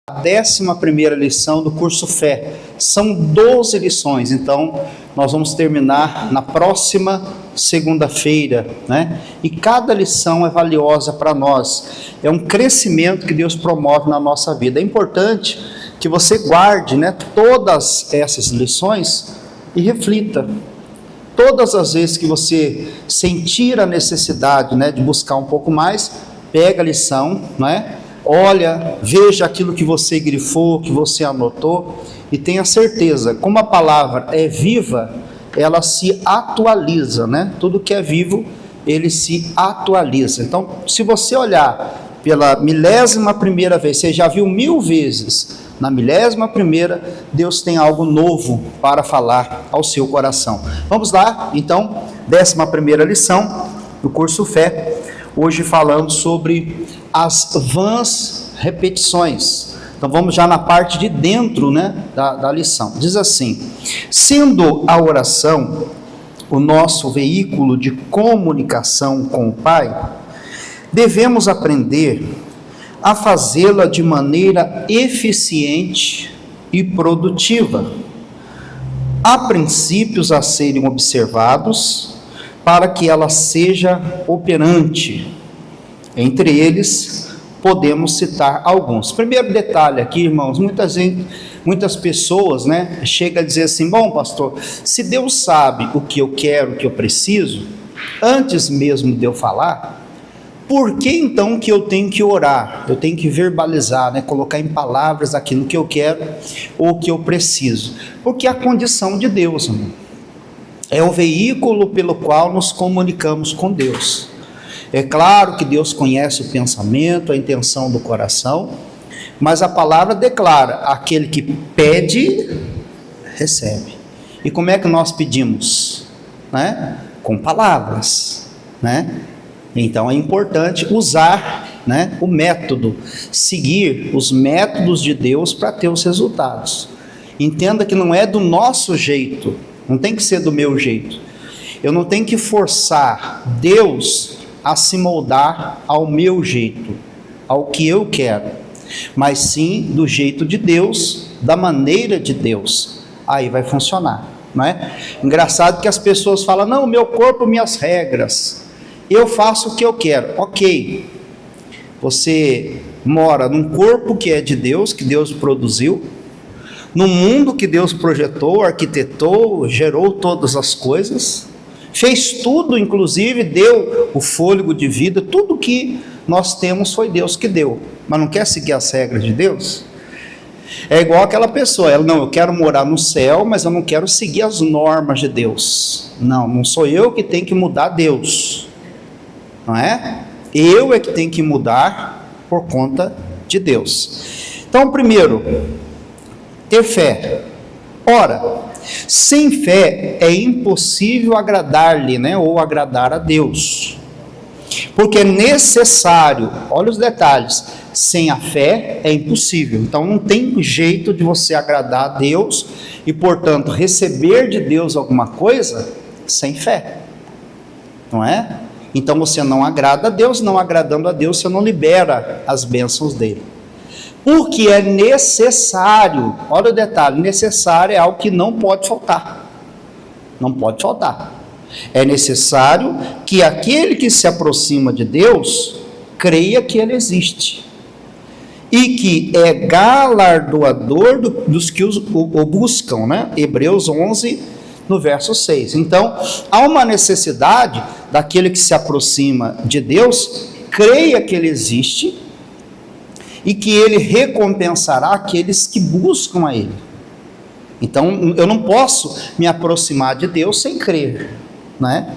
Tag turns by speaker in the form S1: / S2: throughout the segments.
S1: 11ª lição do curso Fé. São 12 lições, então nós vamos terminar na próxima segunda-feira, né? E cada lição é valiosa para nós, é um crescimento que Deus promove na nossa vida. É importante que você guarde, né, todas essas lições e reflita. Todas as vezes que você sentir a necessidade, né, de buscar um pouco mais, pega a lição, né? Olha, veja aquilo que você grifou, que você anotou, e tenha certeza, como a palavra é viva, ela se atualiza, né? Tudo que é vivo, ele se atualiza. Então, se você olhar pela 11ª vez, você já viu 1000 vezes, na 11ª, Deus tem algo novo para falar ao seu coração. Vamos lá, então, 11ª lição do curso Fé, hoje falando sobre as vãs repetições. Então vamos já na parte de dentro, né, da lição. Diz assim: sendo a oração o nosso veículo de comunicação com o Pai, devemos aprender a fazê-la de maneira eficiente e produtiva. Há princípios a serem observados para que ela seja operante. Entre eles, podemos citar alguns. Primeiro detalhe aqui, irmãos, muitas pessoas, né, chegam a dizer assim: bom, pastor, se Deus sabe o que eu quero, o que eu preciso, antes mesmo de eu falar, por que então que eu tenho que orar? Eu tenho que verbalizar, né, colocar em palavras aquilo que eu quero ou que eu preciso? Porque é a condição de Deus, irmão. É o veículo pelo qual nos comunicamos com Deus. É claro que Deus conhece o pensamento, a intenção do coração, mas a palavra declara: aquele que pede, recebe. E como é que nós pedimos? Né? Com palavras, né? Então é importante usar, né, o método, seguir os métodos de Deus para ter os resultados. Entenda que não é do nosso jeito, não tem que ser do meu jeito. Eu não tenho que forçar Deus a se moldar ao meu jeito, ao que eu quero, mas sim do jeito de Deus, da maneira de Deus. Aí vai funcionar, não é? Engraçado que as pessoas falam: não, meu corpo, minhas regras, eu faço o que eu quero. Ok, você mora num corpo que é de Deus, que Deus produziu, no mundo que Deus projetou, arquitetou, gerou todas as coisas, fez tudo, inclusive deu o fôlego de vida. Tudo que nós temos foi Deus que deu, mas não quer seguir as regras de Deus? É igual aquela pessoa, ela: não, eu quero morar no céu, mas eu não quero seguir as normas de Deus. Não sou eu que tenho que mudar Deus, não é? Eu é que tenho que mudar por conta de Deus. Então, primeiro, ter fé. Ora, sem fé é impossível agradar-lhe, né, ou agradar a Deus, porque é necessário, olha os detalhes, sem a fé é impossível. Então não tem jeito de você agradar a Deus e, portanto, receber de Deus alguma coisa sem fé, não é? Então você não agrada a Deus, não agradando a Deus, você não libera as bênçãos dele. Porque é necessário, olha o detalhe, necessário é algo que não pode faltar, não pode faltar. É necessário que aquele que se aproxima de Deus creia que ele existe e que é galardoador dos que o buscam, né? Hebreus 11, no verso 6. Então, há uma necessidade daquele que se aproxima de Deus, creia que ele existe e que ele recompensará aqueles que buscam a ele. Então, eu não posso me aproximar de Deus sem crer, né?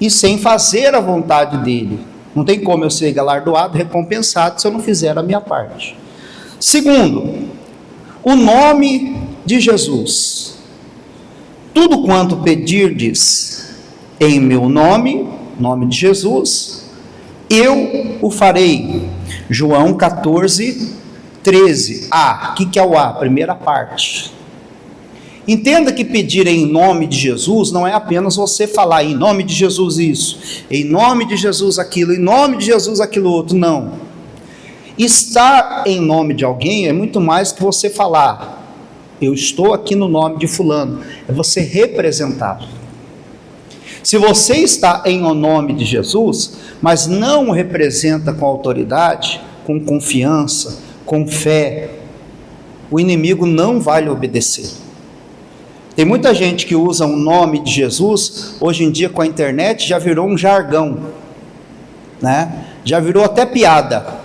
S1: E sem fazer a vontade dele. Não tem como eu ser galardoado, recompensado, se eu não fizer a minha parte. Segundo, o nome de Jesus. Tudo quanto pedirdes em meu nome, nome de Jesus, eu o farei. João 14, 13. O que é o A? Primeira parte. Entenda que pedir em nome de Jesus não é apenas você falar em nome de Jesus isso, em nome de Jesus aquilo, em nome de Jesus aquilo outro, não. Estar em nome de alguém é muito mais que você falar, eu estou aqui no nome de fulano, é você representá-lo. Se você está em o nome de Jesus, mas não o representa com autoridade, com confiança, com fé, o inimigo não vai lhe obedecer. Tem muita gente que usa o nome de Jesus, hoje em dia com a internet já virou um jargão, né? Já virou até piada.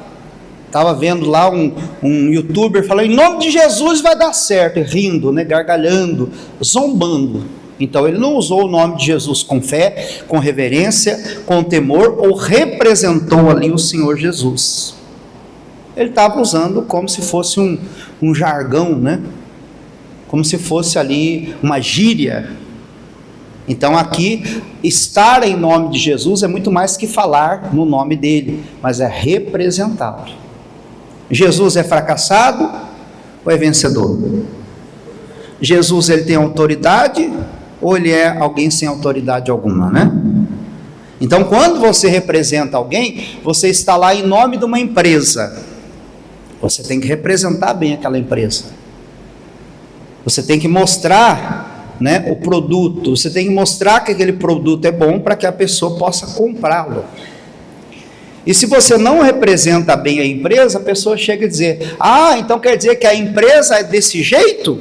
S1: Estava vendo lá um youtuber falando, em nome de Jesus vai dar certo, rindo, né? Gargalhando, zombando. Então ele não usou o nome de Jesus com fé, com reverência, com temor, ou representou ali o Senhor Jesus. Ele estava usando como se fosse um jargão, né? Como se fosse ali uma gíria. Então aqui, estar em nome de Jesus é muito mais que falar no nome dele, mas é representá-lo. Jesus é fracassado ou é vencedor? Jesus ele tem autoridade ou ele é alguém sem autoridade alguma, né? Então quando você representa alguém, você está lá em nome de uma empresa, você tem que representar bem aquela empresa, você tem que mostrar, né, o produto, você tem que mostrar que aquele produto é bom para que a pessoa possa comprá-lo. E se você não representa bem a empresa, a pessoa chega a dizer, então quer dizer que a empresa é desse jeito?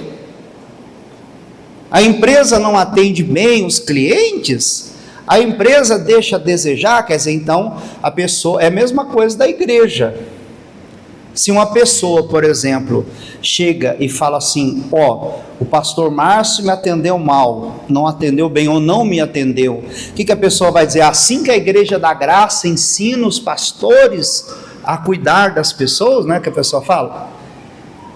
S1: A empresa não atende bem os clientes? A empresa deixa a desejar? Quer dizer, então, a pessoa, é a mesma coisa da igreja. Se uma pessoa, por exemplo, chega e fala assim, o pastor Márcio me atendeu mal, não atendeu bem ou não me atendeu, o que a pessoa vai dizer? Assim que a igreja da graça ensina os pastores a cuidar das pessoas, né, que a pessoa fala?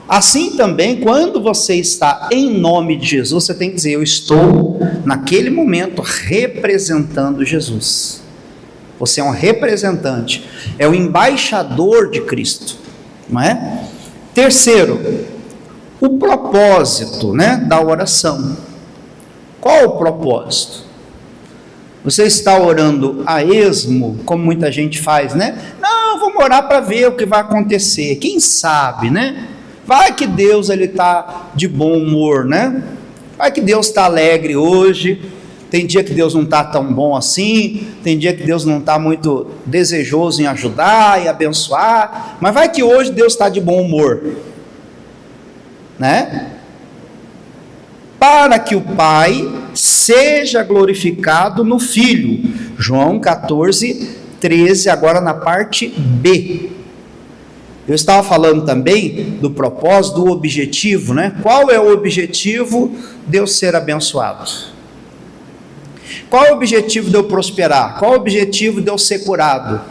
S1: Assim também, quando você está em nome de Jesus, você tem que dizer, eu estou naquele momento representando Jesus. Você é um representante, é o embaixador de Cristo. Não é? Terceiro, o propósito, né, da oração. Qual o propósito? Você está orando a esmo, como muita gente faz, né? Não, vamos orar para ver o que vai acontecer. Quem sabe, né? Vai que Deus ele está de bom humor, né? Vai que Deus está alegre hoje. Tem dia que Deus não está tão bom assim, tem dia que Deus não está muito desejoso em ajudar e abençoar, mas vai que hoje Deus está de bom humor, né? Para que o Pai seja glorificado no Filho, João 14, 13, agora na parte B. Eu estava falando também do propósito, do objetivo, né? Qual é o objetivo de eu ser abençoado? Qual é o objetivo de eu prosperar? Qual é o objetivo de eu ser curado?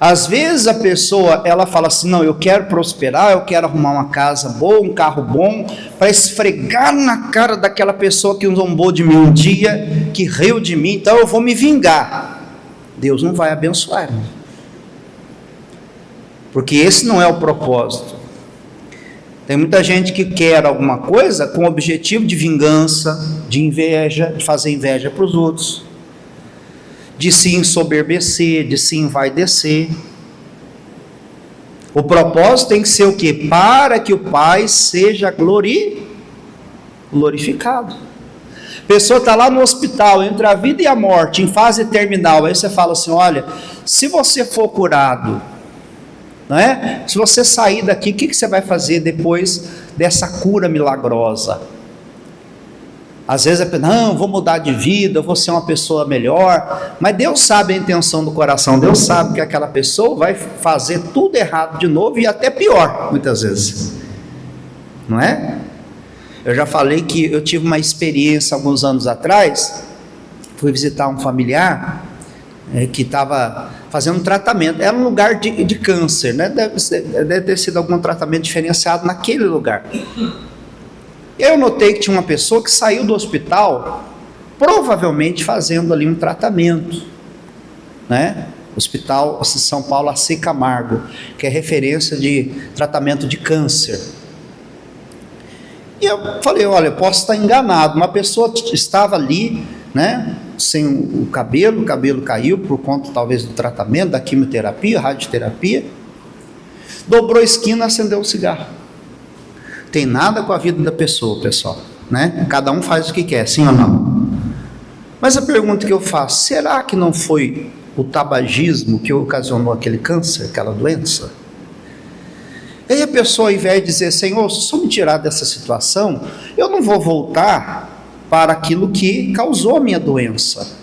S1: Às vezes a pessoa, ela fala assim, não, eu quero prosperar, eu quero arrumar uma casa boa, um carro bom, para esfregar na cara daquela pessoa que zombou de mim um dia, que riu de mim, então eu vou me vingar. Deus não vai abençoar, porque esse não é o propósito. Tem muita gente que quer alguma coisa com o objetivo de vingança, de inveja, de fazer inveja para os outros, de se ensoberbecer, de se envaidecer. O propósito tem que ser o quê? Para que o Pai seja glorificado. A pessoa está lá no hospital, entre a vida e a morte, em fase terminal, aí você fala assim, olha, se você for curado, não é? Se você sair daqui, o que você vai fazer depois dessa cura milagrosa? Às vezes é, não, vou mudar de vida, vou ser uma pessoa melhor, mas Deus sabe a intenção do coração, Deus sabe que aquela pessoa vai fazer tudo errado de novo e até pior, muitas vezes, não é? Eu já falei que eu tive uma experiência alguns anos atrás, fui visitar um familiar que estava fazendo um tratamento, era um lugar de câncer, né? Deve ter sido algum tratamento diferenciado naquele lugar. Eu notei que tinha uma pessoa que saiu do hospital, provavelmente fazendo ali um tratamento, né? Hospital São Paulo AC Camargo, que é referência de tratamento de câncer. E eu falei, olha, eu posso estar enganado, uma pessoa estava ali, né? sem o cabelo caiu por conta talvez do tratamento, da quimioterapia, radioterapia, dobrou a esquina, acendeu o cigarro. Tem nada com a vida da pessoa, pessoal, né? Cada um faz o que quer, sim ou não? Mas a pergunta que eu faço, será que não foi o tabagismo que ocasionou aquele câncer, aquela doença? E aí a pessoa, ao invés de dizer, Senhor, se só me tirar dessa situação, eu não vou voltar para aquilo que causou a minha doença.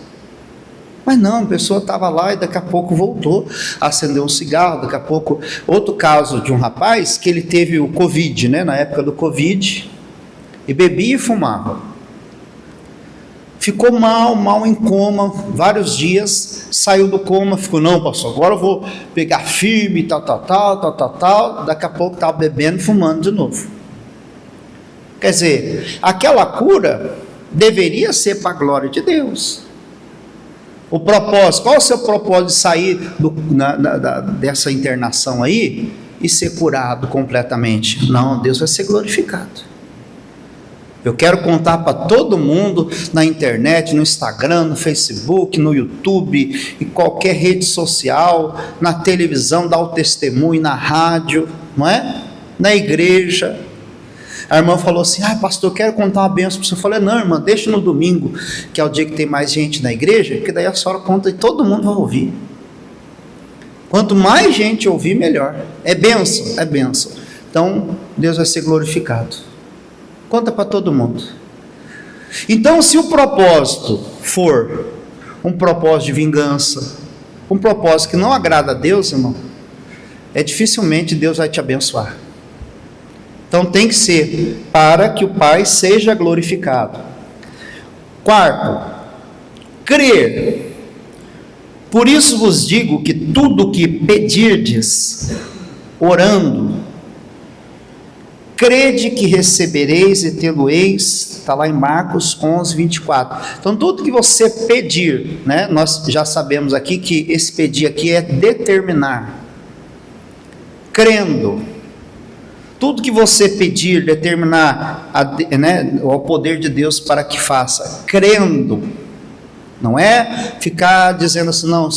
S1: Mas não, a pessoa estava lá e daqui a pouco voltou, acendeu um cigarro, daqui a pouco... Outro caso de um rapaz que ele teve o Covid, né, na época do Covid, e bebia e fumava. Ficou mal em coma, vários dias, saiu do coma, ficou, não, pastor, agora eu vou pegar firme, tal, daqui a pouco estava bebendo e fumando de novo. Quer dizer, aquela cura deveria ser para a glória de Deus. O propósito, qual é o seu propósito de sair dessa internação aí e ser curado completamente? Não, Deus vai ser glorificado. Eu quero contar para todo mundo na internet, no Instagram, no Facebook, no YouTube, em qualquer rede social, na televisão, dar o testemunho, na rádio, não é? Na igreja. A irmã falou assim, pastor, eu quero contar uma bênção para você. Eu falei, não, irmã, deixa no domingo, que é o dia que tem mais gente na igreja, porque daí a senhora conta e todo mundo vai ouvir. Quanto mais gente ouvir, melhor. É bênção, é bênção. Então, Deus vai ser glorificado. Conta para todo mundo. Então, se o propósito for um propósito de vingança, um propósito que não agrada a Deus, irmão, dificilmente Deus vai te abençoar. Então tem que ser para que o Pai seja glorificado. Quarto, crer. Por isso vos digo que tudo que pedirdes, orando, crede que recebereis e tê-lo-eis, está lá em Marcos 11, 24. Então tudo que você pedir, né, nós já sabemos aqui que esse pedir aqui é determinar, crendo. Tudo que você pedir, determinar ao poder de Deus para que faça, crendo. Não é ficar dizendo assim, não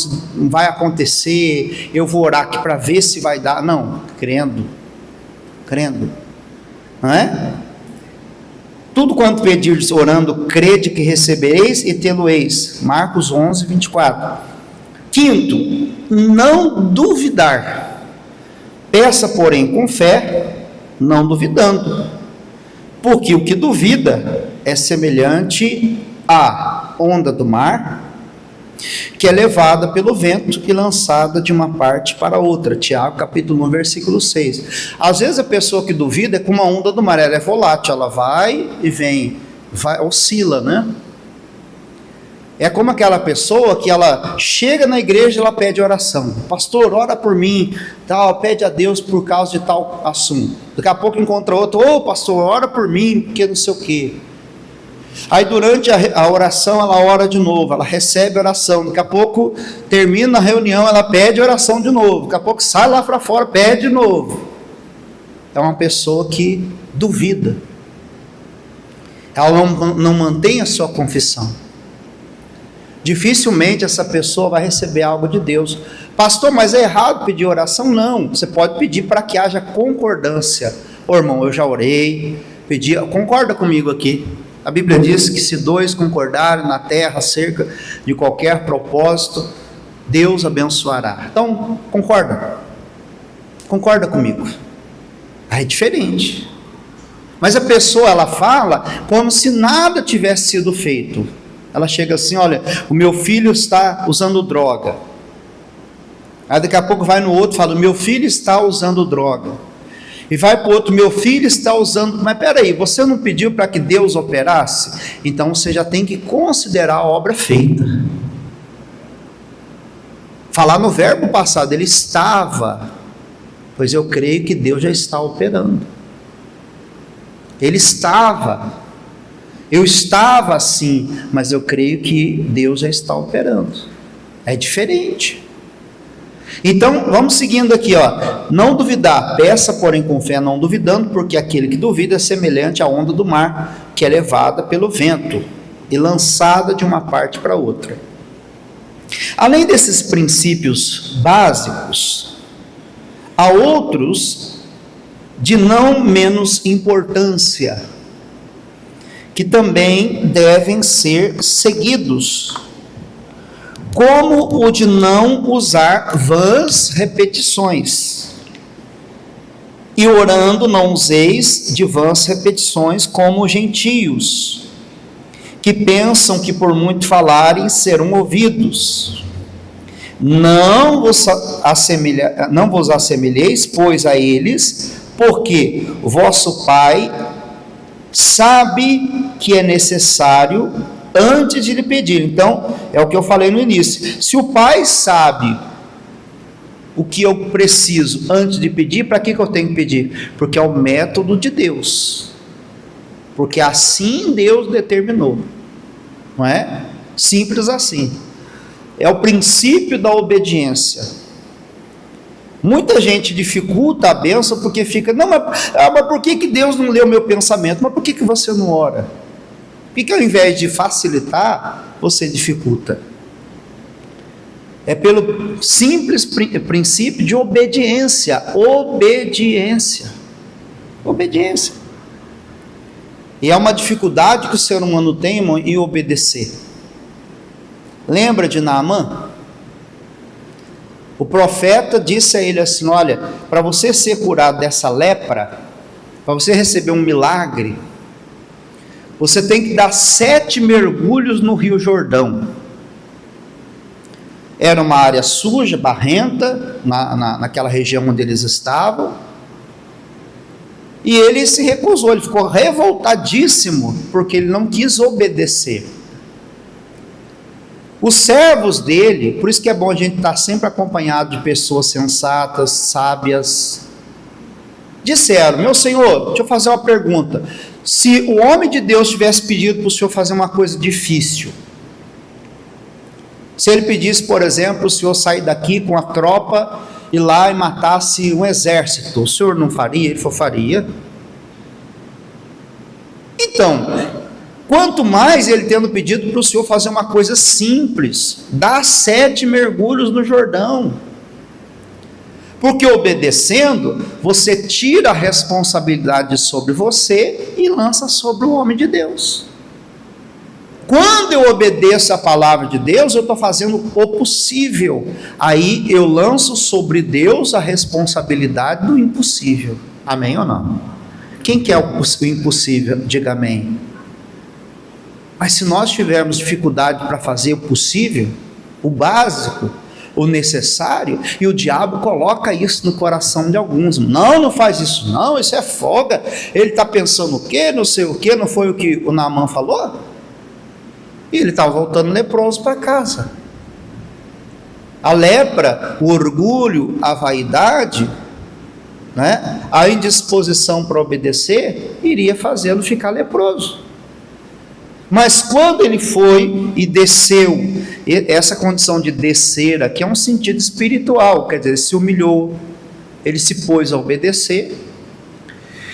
S1: vai acontecer, eu vou orar aqui para ver se vai dar. Não, crendo. Não é? Tudo quanto pedir orando, crede que recebereis e tê-lo-eis. Marcos 11, 24. Quinto, não duvidar. Peça, porém, com fé, não duvidando, porque o que duvida é semelhante à onda do mar, que é levada pelo vento e lançada de uma parte para outra. Tiago capítulo 1, versículo 6. Às vezes a pessoa que duvida é como a onda do mar, ela é volátil, ela vai e vem, oscila, né? É como aquela pessoa que ela chega na igreja e ela pede oração. Pastor, ora por mim, tal, pede a Deus por causa de tal assunto. Daqui a pouco encontra outro, pastor, ora por mim, porque não sei o quê. Aí durante a oração ela ora de novo, ela recebe oração. Daqui a pouco termina a reunião, ela pede oração de novo. Daqui a pouco sai lá para fora, pede de novo. É uma pessoa que duvida. Ela não mantém a sua confissão. Dificilmente essa pessoa vai receber algo de Deus. Pastor, mas é errado pedir oração? Não, você pode pedir para que haja concordância. Ô irmão, eu já orei, pedi, concorda comigo aqui. A Bíblia diz que se dois concordarem na terra acerca de qualquer propósito, Deus abençoará. Então, concorda comigo. Aí é diferente. Mas a pessoa, ela fala como se nada tivesse sido feito. Ela chega assim, olha, o meu filho está usando droga. Aí daqui a pouco vai no outro e fala, o meu filho está usando droga. E vai para o outro, meu filho está usando... Mas peraí, você não pediu para que Deus operasse? Então você já tem que considerar a obra feita. Falar no verbo passado, ele estava. Pois eu creio que Deus já está operando. Ele estava. Eu estava assim, mas eu creio que Deus já está operando. É diferente. Então, vamos seguindo aqui, não duvidar, peça porém com fé, não duvidando, porque aquele que duvida é semelhante à onda do mar, que é levada pelo vento. e lançada de uma parte para outra. Além desses princípios básicos, há outros de não menos importância, que também devem ser seguidos, como o de não usar vãs repetições. E orando não useis de vãs repetições como os gentios, que pensam que por muito falarem serão ouvidos. Não vos assemelheis, pois, a eles, porque o vosso Pai sabe que é necessário antes de lhe pedir. Então, é o que eu falei no início. Se o Pai sabe o que eu preciso antes de pedir, para que eu tenho que pedir? Porque é o método de Deus. Porque assim Deus determinou. Não é? Simples assim. É o princípio da obediência. Muita gente dificulta a bênção porque fica, não, mas por que Deus não leu meu pensamento? Mas por que você não ora? Por que ao invés de facilitar, você dificulta? É pelo simples princípio de obediência. Obediência. Obediência. E é uma dificuldade que o ser humano tem em obedecer. Lembra de Naamã? O profeta disse a ele assim: olha, para você ser curado dessa lepra, para você receber um milagre, você tem que dar 7 mergulhos no Rio Jordão. Era uma área suja, barrenta, naquela região onde eles estavam. E ele se recusou, ele ficou revoltadíssimo, porque ele não quis obedecer. Os servos dele, por isso que é bom a gente estar sempre acompanhado de pessoas sensatas, sábias, disseram: meu senhor, deixa eu fazer uma pergunta, se o homem de Deus tivesse pedido para o senhor fazer uma coisa difícil, se ele pedisse, por exemplo, o senhor sair daqui com a tropa, ir lá e matasse um exército, o senhor não faria? Ele falou: faria. Então, quanto mais ele tendo pedido para o senhor fazer uma coisa simples, dar 7 mergulhos no Jordão, porque obedecendo, você tira a responsabilidade sobre você e lança sobre o homem de Deus. Quando eu obedeço a palavra de Deus, eu estou fazendo o possível. Aí eu lanço sobre Deus a responsabilidade do impossível. Amém ou não? Quem quer o impossível? Diga amém. Mas se nós tivermos dificuldade para fazer o possível, o básico, o necessário, e o diabo coloca isso no coração de alguns: não faz isso não, isso é folga, ele está pensando o quê, não sei o quê, não foi o que o Naamã falou? E ele estava voltando leproso para casa. A lepra, o orgulho, a vaidade, né, a indisposição para obedecer, iria fazê-lo ficar leproso. Mas quando ele foi e desceu, essa condição de descer aqui é um sentido espiritual, quer dizer, ele se humilhou, ele se pôs a obedecer,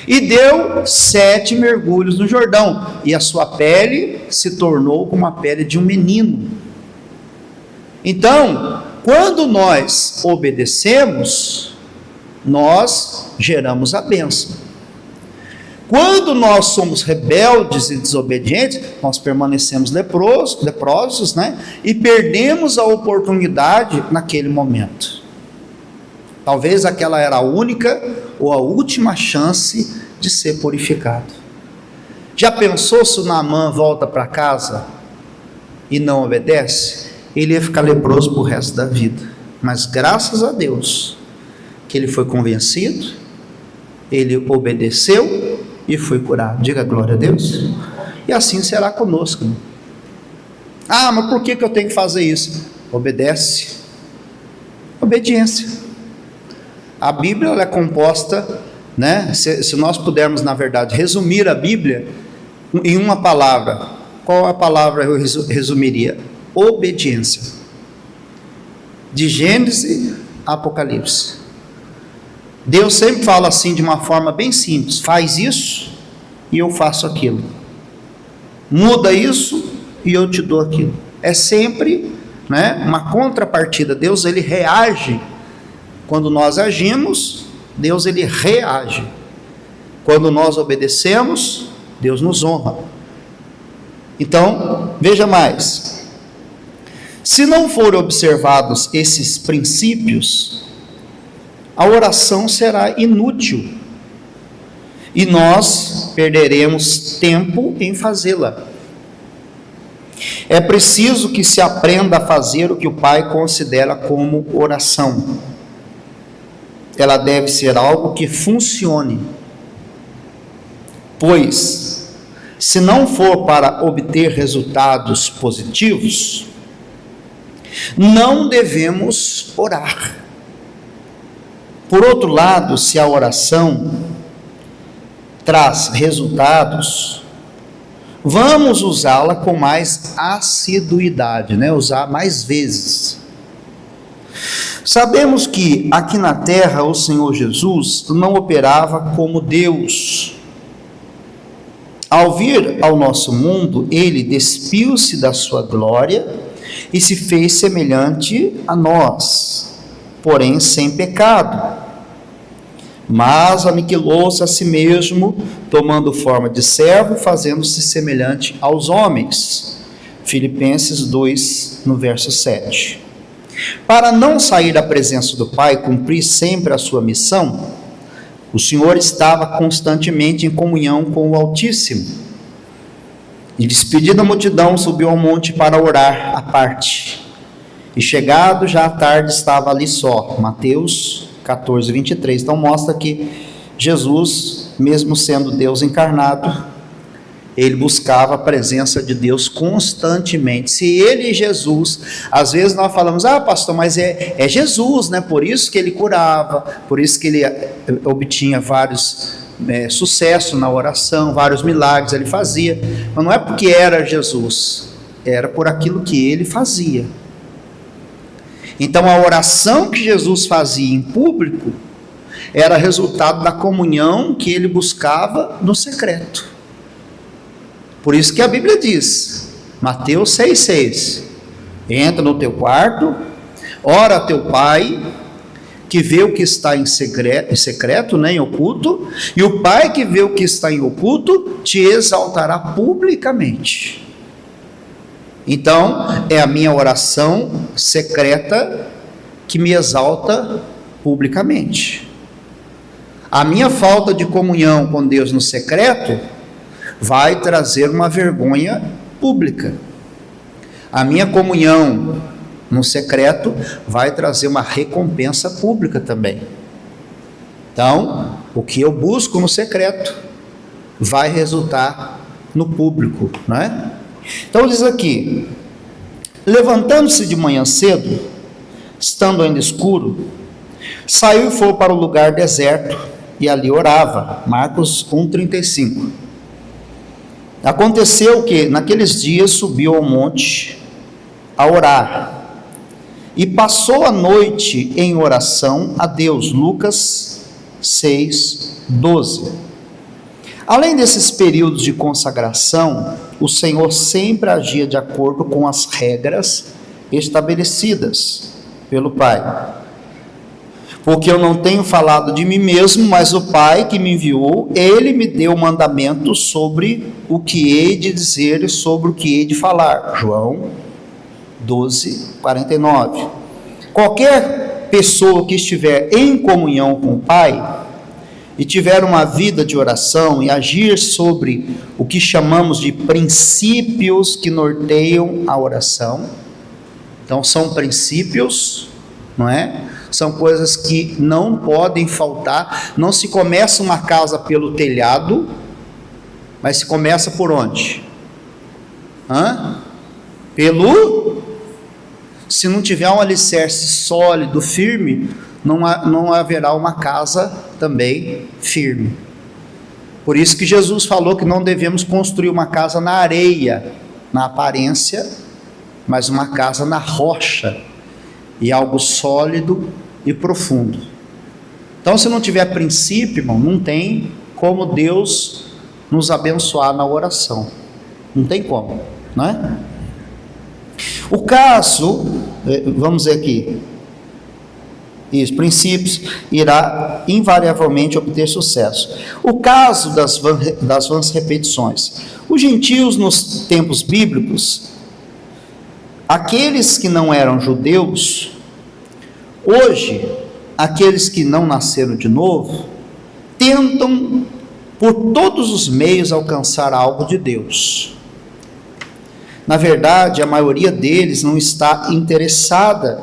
S1: e deu 7 mergulhos no Jordão, e a sua pele se tornou como a pele de um menino. Então, quando nós obedecemos, nós geramos a bênção. Quando nós somos rebeldes e desobedientes, nós permanecemos leprosos, né? E perdemos a oportunidade naquele momento. Talvez aquela era a única ou a última chance de ser purificado. Já pensou se o Naamã volta para casa e não obedece? Ele ia ficar leproso para o resto da vida. Mas graças a Deus que ele foi convencido, ele obedeceu e foi curado. Diga glória a Deus. E assim será conosco. Ah, mas por que eu tenho que fazer isso? Obedece. Obediência. A Bíblia ela é composta, né? Se nós pudermos, na verdade, resumir a Bíblia em uma palavra, qual a palavra eu resumiria? Obediência. De Gênesis a Apocalipse. Deus sempre fala assim de uma forma bem simples: faz isso e eu faço aquilo. Muda isso e eu te dou aquilo. É sempre, né, uma contrapartida. Deus, ele reage. Quando nós agimos, Deus, ele reage. Quando nós obedecemos, Deus nos honra. Então, veja mais. Se não forem observados esses princípios, a oração será inútil e nós perderemos tempo em fazê-la. É preciso que se aprenda a fazer o que o Pai considera como oração. Ela deve ser algo que funcione, pois, se não for para obter resultados positivos, não devemos orar. Por outro lado, se a oração traz resultados, vamos usá-la com mais assiduidade, né? Usar mais vezes. Sabemos que aqui na terra o Senhor Jesus não operava como Deus. Ao vir ao nosso mundo, ele despiu-se da sua glória e se fez semelhante a nós, porém sem pecado. Mas aniquilou-se a si mesmo, tomando forma de servo, fazendo-se semelhante aos homens. Filipenses 2, no verso 7. Para não sair da presença do Pai, cumprir sempre a sua missão, o Senhor estava constantemente em comunhão com o Altíssimo. E despedida da multidão, subiu ao monte para orar à parte. E chegado já à tarde, estava ali só. Mateus 14, 23. Então mostra que Jesus, mesmo sendo Deus encarnado, ele buscava a presença de Deus constantemente. Se ele e Jesus, às vezes nós falamos, pastor, mas é Jesus, né? Por isso que ele curava, por isso que ele obtinha vários sucessos na oração, vários milagres ele fazia. Mas não é porque era Jesus, era por aquilo que ele fazia. Então a oração que Jesus fazia em público era resultado da comunhão que ele buscava no secreto. Por isso que a Bíblia diz, Mateus 6,6, entra no teu quarto, ora a teu pai, que vê o que está em secreto, né, em oculto, e o Pai que vê o que está em oculto, te exaltará publicamente. Então, é a minha oração secreta que me exalta publicamente. A minha falta de comunhão com Deus no secreto vai trazer uma vergonha pública. A minha comunhão no secreto vai trazer uma recompensa pública também. Então, o que eu busco no secreto vai resultar no público, não é? Então diz aqui, levantando-se de manhã cedo, estando ainda escuro, saiu e foi para o lugar deserto, e ali orava. Marcos 1,35. Aconteceu que naqueles dias subiu ao monte a orar, e passou a noite em oração a Deus. Lucas 6:12. Além desses períodos de consagração, o Senhor sempre agia de acordo com as regras estabelecidas pelo Pai. Porque eu não tenho falado de mim mesmo, mas o Pai que me enviou, ele me deu mandamento sobre o que hei de dizer e sobre o que hei de falar. João 12:49. Qualquer pessoa que estiver em comunhão com o Pai e tiver uma vida de oração e agir sobre o que chamamos de princípios que norteiam a oração, então são princípios, não é? São coisas que não podem faltar. Não se começa uma casa pelo telhado, mas se começa por onde? Se não tiver um alicerce sólido, firme, não haverá uma casa também firme. Por isso que Jesus falou que não devemos construir uma casa na areia, na aparência, mas uma casa na rocha, e algo sólido e profundo. Então, se não tiver princípio, irmão, não tem como Deus nos abençoar na oração. Não tem como, não é? O caso, vamos ver aqui, isso, princípios, irá invariavelmente obter sucesso. O caso das vãs repetições. Os gentios nos tempos bíblicos, aqueles que não eram judeus, hoje, aqueles que não nasceram de novo, tentam por todos os meios alcançar algo de Deus. Na verdade, a maioria deles não está interessada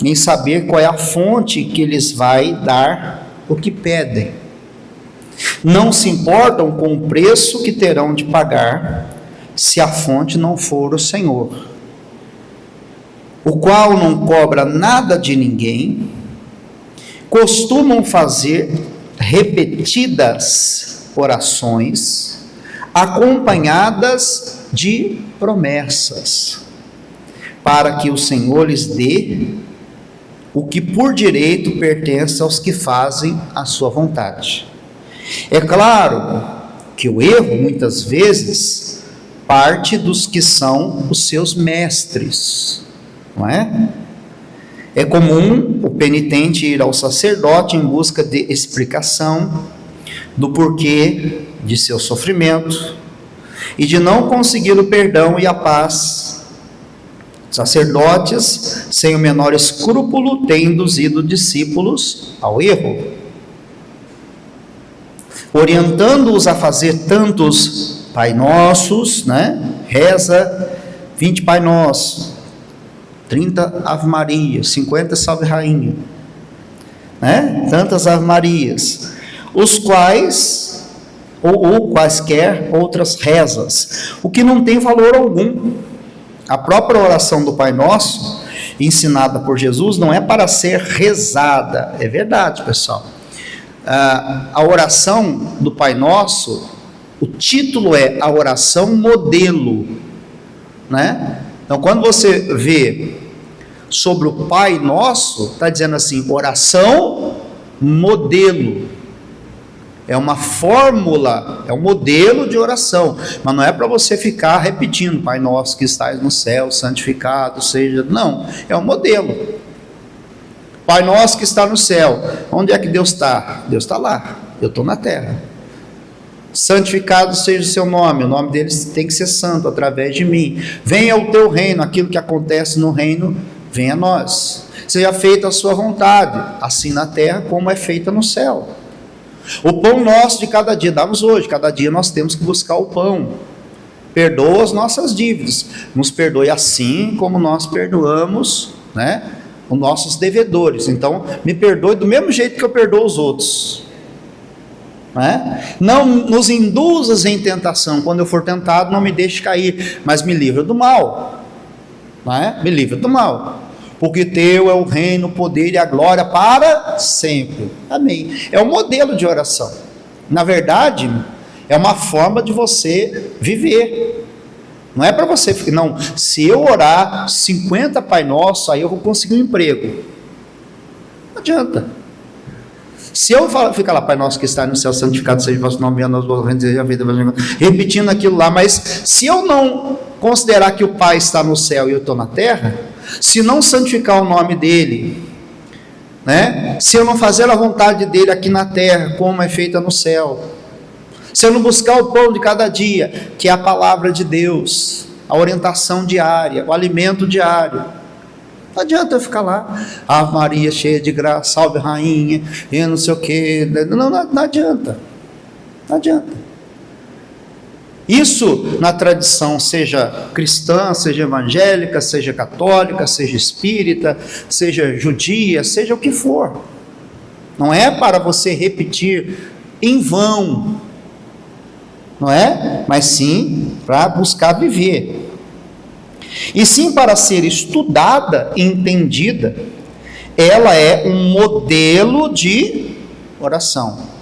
S1: em saber qual é a fonte que lhes vai dar o que pedem. Não se importam com o preço que terão de pagar se a fonte não for o Senhor, o qual não cobra nada de ninguém. Costumam fazer repetidas orações acompanhadas de promessas, para que o Senhor lhes dê o que por direito pertence aos que fazem a sua vontade. É claro que o erro, muitas vezes, parte dos que são os seus mestres, não é? É comum o penitente ir ao sacerdote em busca de explicação do porquê de seu sofrimento e de não conseguir o perdão e a paz. Sacerdotes, sem o menor escrúpulo, têm induzido discípulos ao erro, orientando-os a fazer tantos Pai Nossos, né? Reza 20 Pai Nosso, 30 Ave Maria, 50 Salve Rainha, né? Tantas Ave Marias, os quais, ou quaisquer outras rezas, o que não tem valor algum. A própria oração do Pai Nosso, ensinada por Jesus, não é para ser rezada. É verdade, pessoal. A oração do Pai Nosso, o título é a oração modelo, né? Então, quando você vê sobre o Pai Nosso, está dizendo assim, oração modelo. É uma fórmula, é um modelo de oração, mas não é para você ficar repetindo, Pai Nosso que estás no céu, santificado seja, não, é um modelo. Pai Nosso que está no céu, onde é que Deus está? Deus está lá, eu estou na terra. Santificado seja o seu nome, o nome dele tem que ser santo através de mim. Venha o teu reino, aquilo que acontece no reino, venha a nós. Seja feita a sua vontade, assim na terra como é feita no céu. O pão nosso de cada dia, damos hoje, cada dia nós temos que buscar o pão. Perdoa as nossas dívidas, nos perdoe assim como nós perdoamos, né, os nossos devedores. Então, me perdoe do mesmo jeito que eu perdoo os outros, né? Não nos induzas em tentação, quando eu for tentado, não me deixe cair, mas me livra do mal, né? Me livra do mal. Porque teu é o reino, o poder e a glória para sempre. Amém. É um modelo de oração. Na verdade, é uma forma de você viver. Não é para você, não, se eu orar 50 Pai Nosso, aí eu vou conseguir um emprego. Não adianta. Se eu ficar lá, Pai Nosso que está no céu, santificado seja o vosso nome, a nós a vida, repetindo aquilo lá, mas se eu não considerar que o Pai está no céu e eu estou na terra, se não santificar o nome dele, né? Se eu não fazer a vontade dele aqui na terra, como é feita no céu, se eu não buscar o pão de cada dia, que é a palavra de Deus, a orientação diária, o alimento diário, não adianta eu ficar lá, Ave Maria cheia de graça, salve rainha, e não sei o que, não adianta, não adianta. Isso na tradição, seja cristã, seja evangélica, seja católica, seja espírita, seja judia, seja o que for. Não é para você repetir em vão, não é? Mas sim para buscar viver. E sim para ser estudada e entendida, ela é um modelo de oração.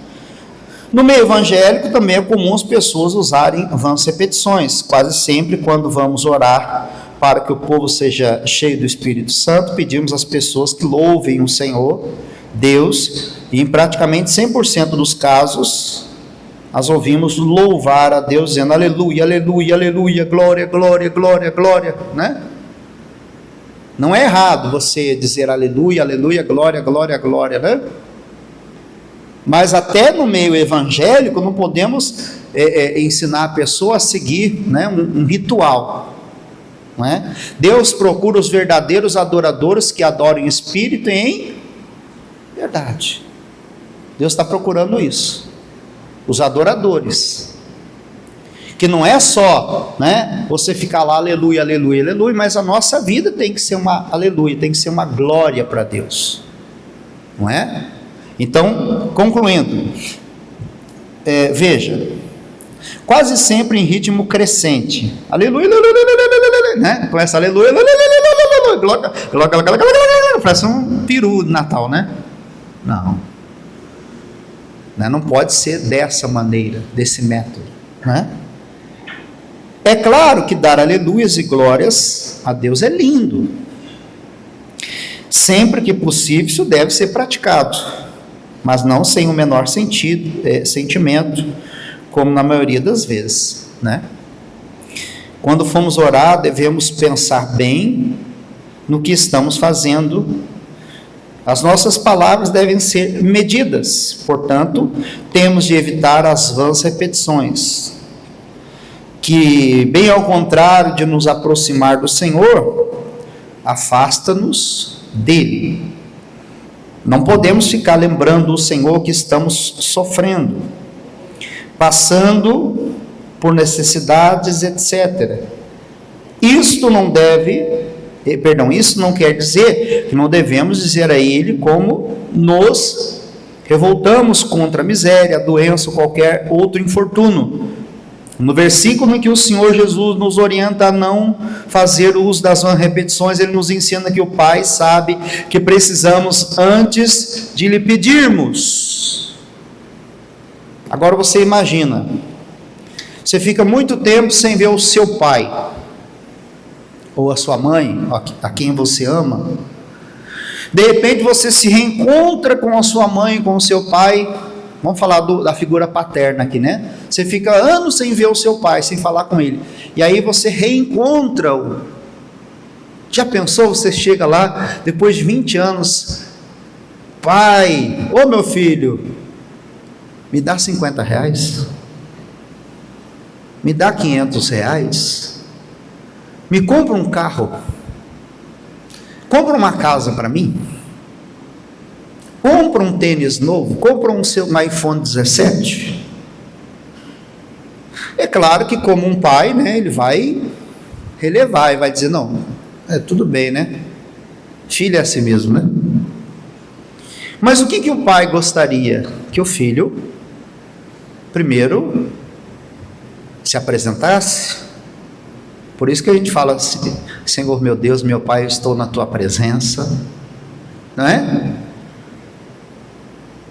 S1: No meio evangélico também é comum as pessoas usarem vãs repetições. Quase sempre quando vamos orar para que o povo seja cheio do Espírito Santo, pedimos às pessoas que louvem o Senhor, Deus, e em praticamente 100% dos casos, nós ouvimos louvar a Deus dizendo aleluia, aleluia, aleluia, glória, glória, glória, glória, né? Não é errado você dizer aleluia, aleluia, glória, glória, glória, né? Mas até no meio evangélico não podemos ensinar a pessoa a seguir, né, um ritual, não é? Deus procura os verdadeiros adoradores que adoram em espírito e em verdade. Deus está procurando isso, os adoradores, que não é só, né, você ficar lá aleluia, aleluia, aleluia, mas a nossa vida tem que ser uma aleluia, tem que ser uma glória para Deus, não é? Então, concluindo, veja, quase sempre em ritmo crescente, aleluia, aleluia, aleluia, né? Começa aleluia, aleluia, aleluia, glória, glória, glória, glória, parece um peru de Natal, né? Não, não pode ser dessa maneira, desse método, né? É claro que dar aleluias e glórias a Deus é lindo, sempre que possível isso deve ser praticado, mas não sem o menor sentimento, como na maioria das vezes, né? Quando formos orar, devemos pensar bem no que estamos fazendo. As nossas palavras devem ser medidas, portanto, temos de evitar as vãs repetições, que, bem ao contrário de nos aproximar do Senhor, afasta-nos dele. Não podemos ficar lembrando o Senhor que estamos sofrendo, passando por necessidades, etc. Isso não quer dizer que não devemos dizer a Ele como nos revoltamos contra a miséria, a doença ou qualquer outro infortúnio. No versículo em que o Senhor Jesus nos orienta a não fazer uso das repetições, Ele nos ensina que o Pai sabe que precisamos antes de lhe pedirmos. Agora você imagina, você fica muito tempo sem ver o seu pai, ou a sua mãe, a quem você ama. De repente você se reencontra com a sua mãe, com o seu pai. Vamos falar da figura paterna aqui, né? Você fica anos sem ver o seu pai, sem falar com ele, e aí você reencontra-o. Já pensou, você chega lá, depois de 20 anos, pai, ô meu filho, me dá R$50, me dá R$500, me compra um carro, compra uma casa para mim, compra um tênis novo, compra um iPhone 17. É claro que como um pai, né, ele vai relevar e vai dizer, não, tudo bem, né, filho é assim mesmo, né? Mas o que o pai gostaria? Que o filho primeiro se apresentasse. Por isso que a gente fala assim, Senhor meu Deus, meu Pai, eu estou na tua presença, não é?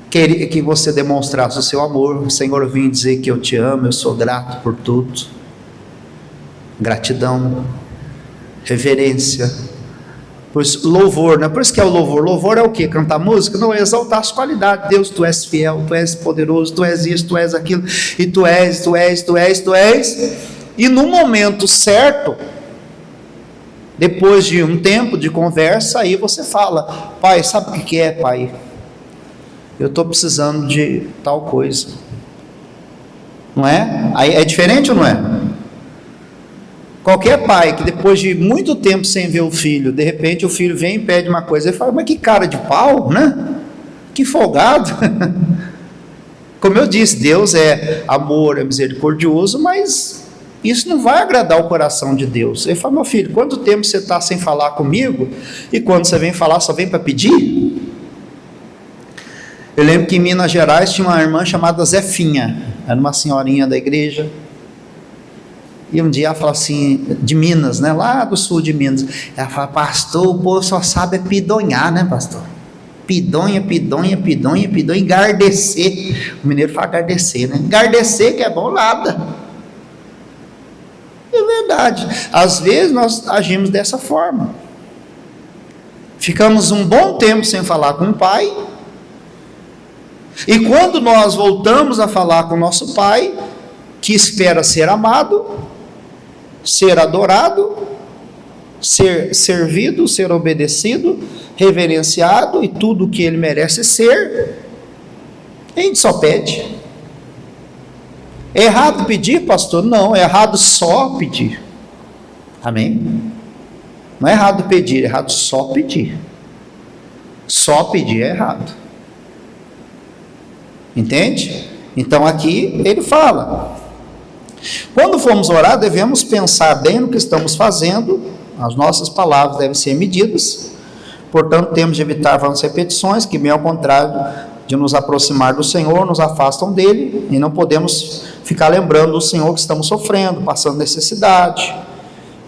S1: Queria que você demonstrasse o seu amor. Senhor, eu vim dizer que eu te amo, eu sou grato por tudo. Gratidão, reverência, pois louvor, não é por isso que é o louvor. Louvor é o que? Cantar música? Não, é exaltar as qualidades. Deus, tu és fiel, tu és poderoso, tu és isso, tu és aquilo, e tu és. E no momento certo, depois de um tempo de conversa, aí você fala, pai, sabe o que é, pai? Eu estou precisando de tal coisa, não é? Aí é diferente ou não é? Qualquer pai que depois de muito tempo sem ver o filho, de repente o filho vem e pede uma coisa, ele fala, mas que cara de pau, né? Que folgado. Como eu disse, Deus é amor, é misericordioso, mas isso não vai agradar o coração de Deus. Ele fala, meu filho, quanto tempo você está sem falar comigo, e quando você vem falar, só vem para pedir? Eu lembro que em Minas Gerais tinha uma irmã chamada Zefinha, era uma senhorinha da igreja, e um dia ela falou assim, de Minas, né, lá do sul de Minas, ela fala, pastor, o povo só sabe pidonhar, né, pastor? Pidonha, engardecer, o mineiro fala engardecer, né, engardecer que é bom nada. É verdade, às vezes nós agimos dessa forma, ficamos um bom tempo sem falar com o pai, e quando nós voltamos a falar com o nosso pai, que espera ser amado, ser adorado, ser servido, ser obedecido, reverenciado e tudo o que ele merece ser, a gente só pede. É errado pedir, pastor? Não, é errado só pedir. Amém? Não é errado pedir, é errado só pedir. Só pedir é errado. Entende? Então aqui ele fala: quando formos orar, devemos pensar bem no que estamos fazendo, as nossas palavras devem ser medidas, portanto temos de evitar vãs repetições, que bem ao contrário de nos aproximar do Senhor, nos afastam dele, e não podemos ficar lembrando do Senhor que estamos sofrendo, passando necessidade.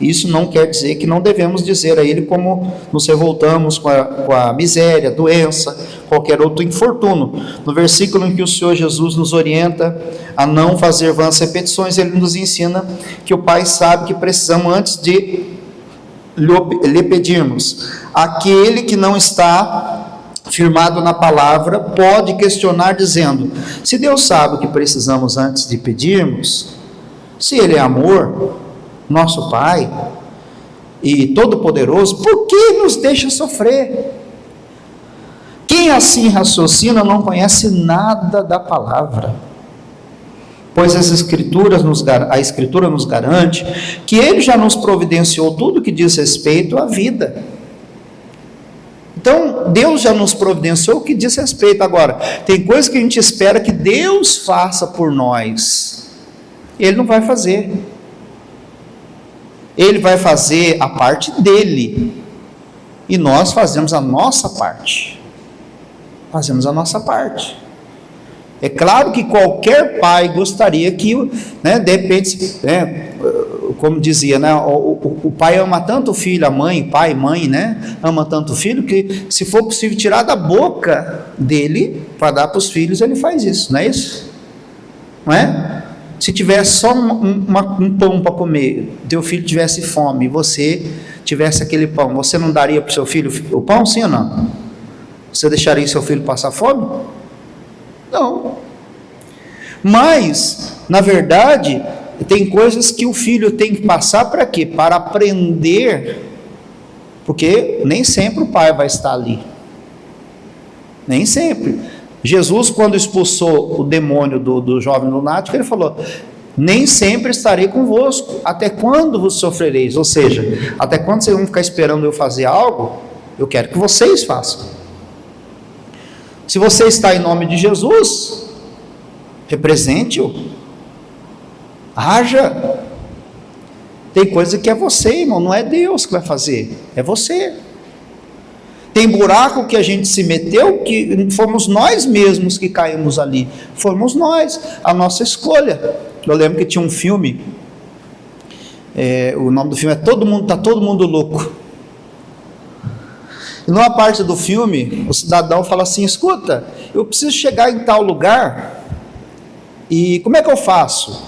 S1: Isso não quer dizer que não devemos dizer a ele como nos revoltamos com a miséria, doença, qualquer outro infortúnio. No versículo em que o Senhor Jesus nos orienta a não fazer vãs repetições, ele nos ensina que o Pai sabe que precisamos antes de lhe pedirmos. Aquele que não está firmado na palavra pode questionar dizendo: se Deus sabe o que precisamos antes de pedirmos, se ele é amor, nosso Pai e Todo-Poderoso, por que nos deixa sofrer? Quem assim raciocina não conhece nada da palavra, pois a Escritura nos garante que ele já nos providenciou tudo que diz respeito à vida. Então Deus já nos providenciou o que diz respeito. Agora, tem coisas que a gente espera que Deus faça por nós, ele não vai fazer. Ele vai fazer a parte dele, e nós fazemos a nossa parte. Fazemos a nossa parte. É claro que qualquer pai gostaria que, de repente, como dizia, o pai ama tanto o filho, a mãe, pai e mãe, ama tanto o filho, que se for possível tirar da boca dele para dar para os filhos, ele faz isso, não é isso? Não é? Se tivesse só um pão para comer, teu filho tivesse fome e você tivesse aquele pão, você não daria para o seu filho o pão, sim ou não? Você deixaria seu filho passar fome? Não. Mas, na verdade, tem coisas que o filho tem que passar para quê? Para aprender, porque nem sempre o pai vai estar ali. Nem sempre. Jesus, quando expulsou o demônio do jovem lunático, ele falou: nem sempre estarei convosco, até quando vos sofrereis? Ou seja, até quando vocês vão ficar esperando eu fazer algo, eu quero que vocês façam. Se você está em nome de Jesus, represente-o, haja. Tem coisa que é você, irmão, não é Deus que vai fazer, é você. Tem buraco que a gente se meteu, que fomos nós mesmos que caímos ali. Fomos nós, a nossa escolha. Eu lembro que tinha um filme, o nome do filme é Tá Todo Mundo Louco. E numa parte do filme, o cidadão fala assim: escuta, eu preciso chegar em tal lugar, e como é que eu faço?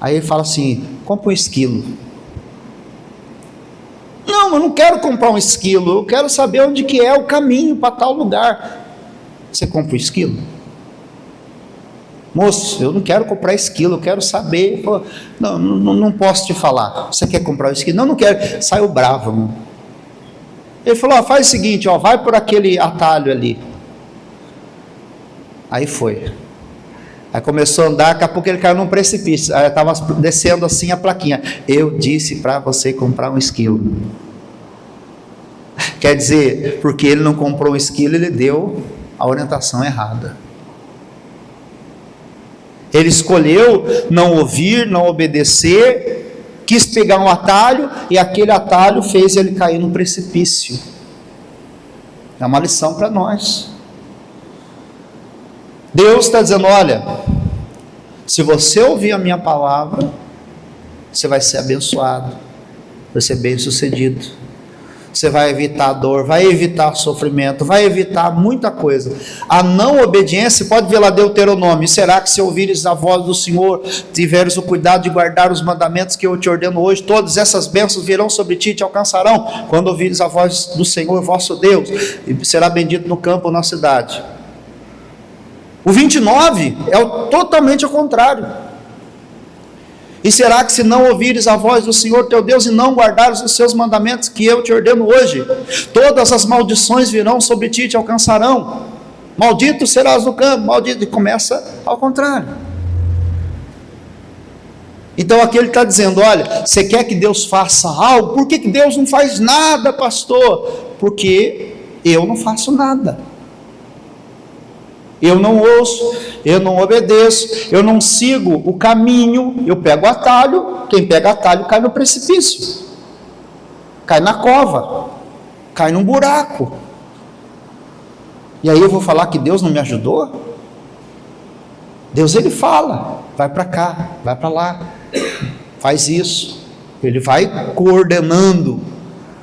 S1: Aí ele fala assim: compra um esquilo. Não, eu não quero comprar um esquilo, eu quero saber onde que é o caminho para tal lugar. Você compra um esquilo? Moço, eu não quero comprar esquilo, eu quero saber. Não posso te falar. Você quer comprar um esquilo? Não quero. Saiu bravo, irmão. Ele falou: faz o seguinte, vai por aquele atalho ali. Aí foi. Aí começou a andar, daqui a pouco ele caiu num precipício. Aí estava descendo assim a plaquinha: eu disse para você comprar um esquilo. Quer dizer, porque ele não comprou um esquilo, ele deu a orientação errada. Ele escolheu não ouvir, não obedecer, quis pegar um atalho, e aquele atalho fez ele cair no precipício. É uma lição para nós. Deus está dizendo: olha, se você ouvir a minha palavra, você vai ser abençoado, vai ser bem sucedido, você vai evitar a dor, vai evitar o sofrimento, vai evitar muita coisa. A não obediência, pode ver lá Deuteronômio: será que se ouvires a voz do Senhor, tiveres o cuidado de guardar os mandamentos que eu te ordeno hoje, todas essas bênçãos virão sobre ti e te alcançarão, quando ouvires a voz do Senhor vosso Deus, e será bendito no campo ou na cidade. O 29 é totalmente ao contrário. E será que se não ouvires a voz do Senhor teu Deus e não guardares os seus mandamentos que eu te ordeno hoje, todas as maldições virão sobre ti e te alcançarão. Maldito serás no campo, maldito. E começa ao contrário. Então aqui ele está dizendo, olha, você quer que Deus faça algo? Por que Deus não faz nada, pastor? Porque eu não faço nada. Eu não ouço, eu não obedeço, eu não sigo o caminho, eu pego o atalho. Quem pega atalho cai no precipício, cai na cova, cai num buraco. E aí eu vou falar que Deus não me ajudou? Deus, ele fala, vai para cá, vai para lá, faz isso, ele vai coordenando,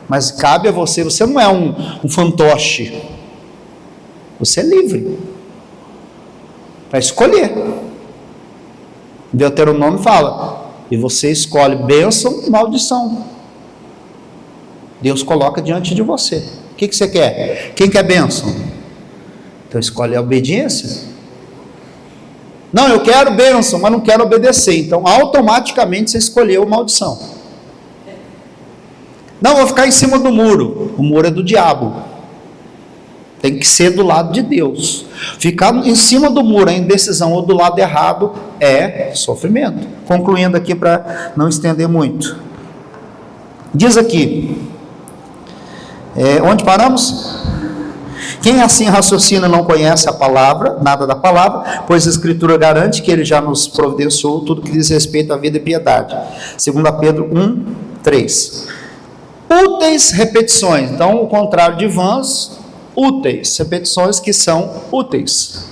S1: mas cabe a você, você não é um fantoche, você é livre para escolher. Deuteronômio fala, e você escolhe bênção e maldição. Deus coloca diante de você. O que você quer? Quem quer bênção? Então escolhe a obediência. Não, eu quero bênção, mas não quero obedecer. Então automaticamente você escolheu maldição. Não, vou ficar em cima do muro. O muro é do diabo. Tem que ser do lado de Deus. Ficar em cima do muro, a indecisão, ou do lado errado, é sofrimento. Concluindo aqui para não estender muito. Diz aqui, onde paramos? Quem assim raciocina não conhece a palavra, nada da palavra, pois a Escritura garante que ele já nos providenciou tudo que diz respeito à vida e piedade. 2 Pedro 1, 3. Úteis repetições. Então, o contrário de vãs, úteis, repetições que são úteis.